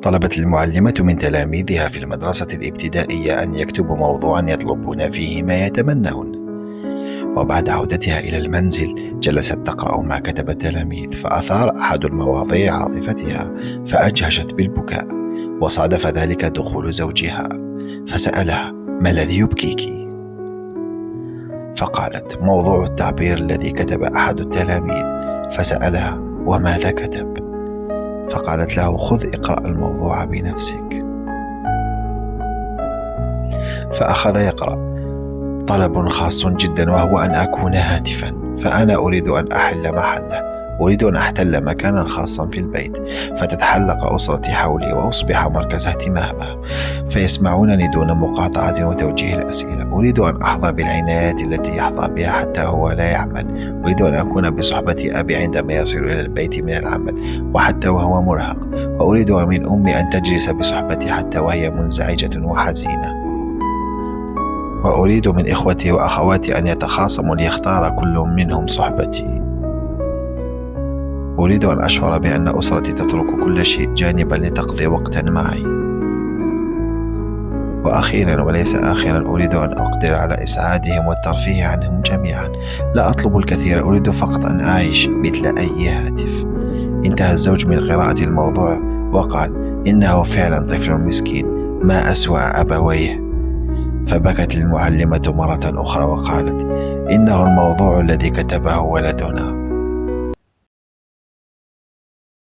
طلبت المعلمة من تلاميذها في المدرسة الابتدائية أن يكتبوا موضوعا يطلبون فيه ما يتمنون. وبعد عودتها إلى المنزل جلست تقرأ ما كتب التلاميذ، فأثار أحد المواضيع عاطفتها فأجهشت بالبكاء، وصادف ذلك دخول زوجها، فسألها: ما الذي يبكيك؟ فقالت: موضوع التعبير الذي كتب أحد التلاميذ. فسألها: وماذا كتب؟ فقالت له: خذ اقرأ الموضوع بنفسك. فأخذ يقرأ: طلب خاص جدا، وهو أن أكون هاتفا، فأنا أريد أن أحل محله، أريد أن أحتل مكانا خاصا في البيت، فتتحلق أسرتي حولي وأصبح مركز اهتمامهم، فيسمعونني دون مقاطعة وتوجيه الأسئلة. أريد أن أحظى بالعناية التي يحظى بها حتى هو لا يعمل. أريد أن أكون بصحبة أبي عندما يصل إلى البيت من العمل وحتى وهو مرهق، وأريد من أمي أن تجلس بصحبتي حتى وهي منزعجة وحزينة، وأريد من إخوتي وأخواتي أن يتخاصموا ليختار كل منهم صحبتي. أريد أن أشعر بأن أسرتي تترك كل شيء جانبا لتقضي وقتا معي. وأخيرا وليس آخرا، أريد أن أقدر على إسعادهم والترفيه عنهم جميعا. لا أطلب الكثير، أريد فقط أن أعيش مثل أي هاتف. انتهى الزوج من قراءة الموضوع وقال: إنه فعلا طفل مسكين، ما أسوأ أبويه. فبكت المعلمة مرة أخرى وقالت: إنه الموضوع الذي كتبه ولدنا.